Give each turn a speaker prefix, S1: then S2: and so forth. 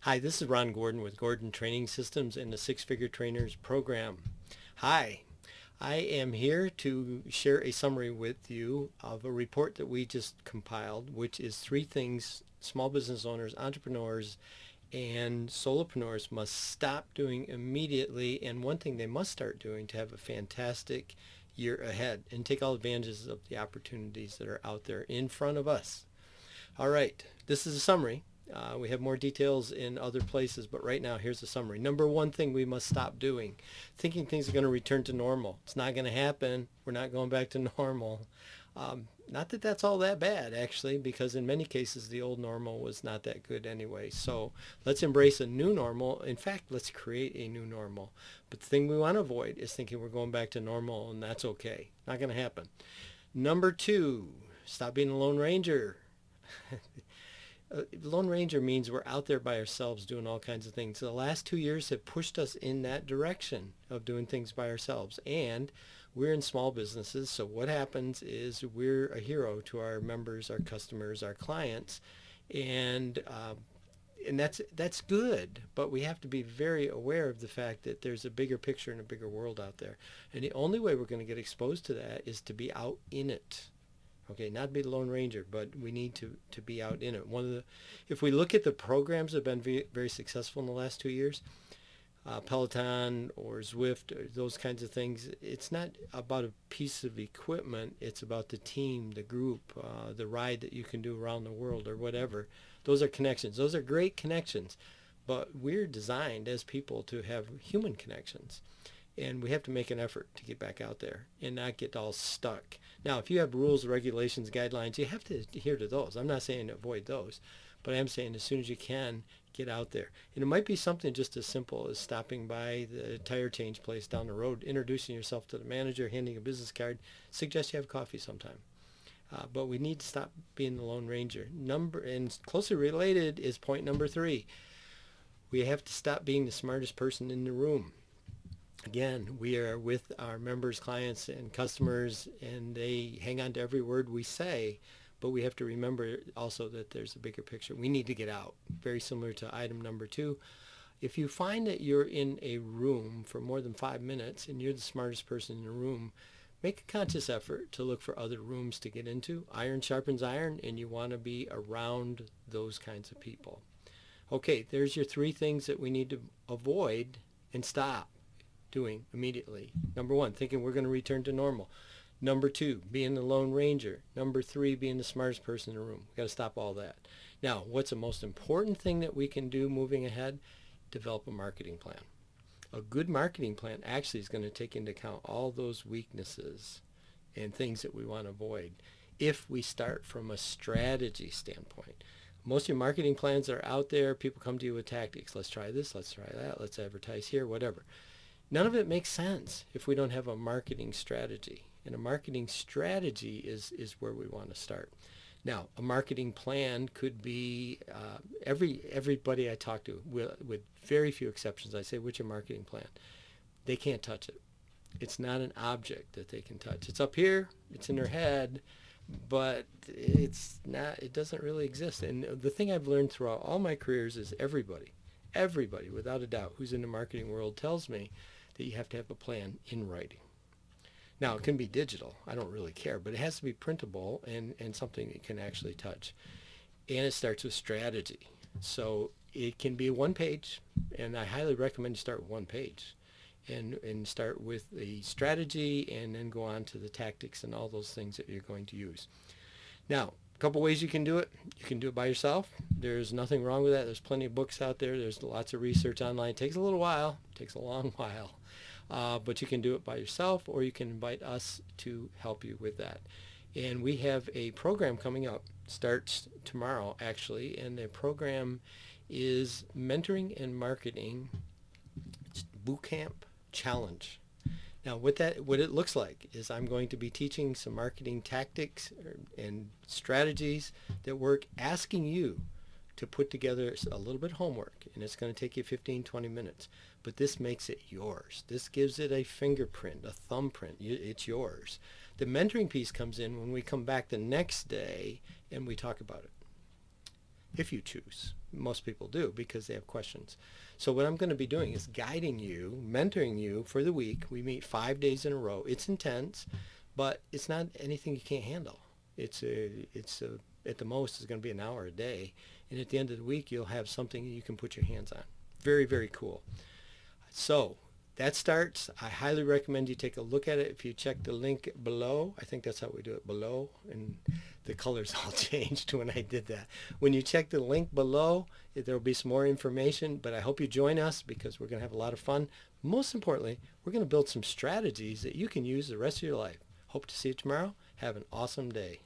S1: Hi, this is Ron Gordon with Gordon Training Systems and the Six Figure Trainers program. Hi, I am here to share a summary with you of a report that we just compiled, which is three things small business owners, entrepreneurs, and solopreneurs must stop doing immediately, and one thing they must start doing to have a fantastic year ahead and take all advantages of the opportunities that are out there in front of us. All right, this is a summary. We have more details in other places, but right now here's a summary. Number one thing we must stop doing, thinking things are going to return to normal. It's not going to happen. We're not going back to normal. Not that that's all that bad, actually, because in many cases the old normal was not that good anyway. So let's embrace a new normal. In fact, let's create a new normal. But the thing we want to avoid is thinking we're going back to normal, and that's okay. Not going to happen. Number two, stop being a Lone Ranger. Lone Ranger means we're out there by ourselves doing all kinds of things. So the last 2 years have pushed us in that direction of doing things by ourselves. And we're in small businesses. So what happens is we're a hero to our members, our customers, our clients. And that's good, but we have to be very aware of the fact that there's a bigger picture and a bigger world out there. And the only way we're going to get exposed to that is to be out in it. Okay, not be the Lone Ranger, but we need to be out in it. If we look at the programs that have been very successful in the last 2 years, Peloton or Zwift, or those kinds of things, it's not about a piece of equipment. It's about the team, the group, the ride that you can do around the world or whatever. Those are connections. Those are great connections, but we're designed as people to have human connections. And we have to make an effort to get back out there and not get all stuck. Now, if you have rules, regulations, guidelines, you have to adhere to those. I'm not saying avoid those, but I am saying as soon as you can, get out there. And it might be something just as simple as stopping by the tire change place down the road, introducing yourself to the manager, handing a business card, suggest you have coffee sometime. But we need to stop being the Lone Ranger. And closely related is point number three. We have to stop being the smartest person in the room. Again, we are with our members, clients, and customers, and they hang on to every word we say, but we have to remember also that there's a bigger picture. We need to get out. Very similar to item number two. If you find that you're in a room for more than 5 minutes and you're the smartest person in the room, make a conscious effort to look for other rooms to get into. Iron sharpens iron, and you want to be around those kinds of people. Okay, there's your three things that we need to avoid and stop doing immediately. Number one, thinking we're going to return to normal. Number two, being the Lone Ranger. Number three, being the smartest person in the room. We've got to stop all that. Now, what's the most important thing that we can do moving ahead? Develop a marketing plan. A good marketing plan actually is going to take into account all those weaknesses and things that we want to avoid if we start from a strategy standpoint. Most of your marketing plans that are out there, people come to you with tactics. Let's try this, let's try that, let's advertise here, whatever. None of it makes sense if we don't have a marketing strategy. And a marketing strategy is where we want to start. Now, a marketing plan could be everybody I talk to, with very few exceptions, I say, what's your marketing plan? They can't touch it. It's not an object that they can touch. It's up here, it's in their head, but it's not. It doesn't really exist. And the thing I've learned throughout all my careers is everybody, without a doubt, who's in the marketing world tells me that you have to have a plan in writing. Now, it can be digital. I don't really care, but it has to be printable and something that you can actually touch. And it starts with strategy. So it can be one page, and I highly recommend you start with one page and start with the strategy and then go on to the tactics and all those things that you're going to use. Now, a couple ways you can do it. You can do it by yourself. There's nothing wrong with that. There's plenty of books out there. There's lots of research online. It takes a little while. It takes a long while. But you can do it by yourself, or you can invite us to help you with that. And we have a program coming up. Starts tomorrow, actually. And the program is Mentoring and Marketing Bootcamp Challenge. Now, what it looks like is I'm going to be teaching some marketing tactics and strategies that work, asking you to put together a little bit of homework, and it's going to take you 15, 20 minutes. But this makes it yours. This gives it a fingerprint, a thumbprint. It's yours. The mentoring piece comes in when we come back the next day and we talk about it, if you choose. Most people do because they have questions. So what I'm going to be doing is guiding you, mentoring you for the week. We meet 5 days in a row. It's intense, but it's not anything you can't handle. At the most, it's going to be an hour a day. And at the end of the week, you'll have something you can put your hands on. Very, very cool. So that starts. I highly recommend you take a look at it. If you check the link below, I think that's how we do it, below, and the colors all changed when I did that. When you check the link below, there will be some more information, but I hope you join us because we're going to have a lot of fun. Most importantly, we're going to build some strategies that you can use the rest of your life. Hope to see you tomorrow. Have an awesome day.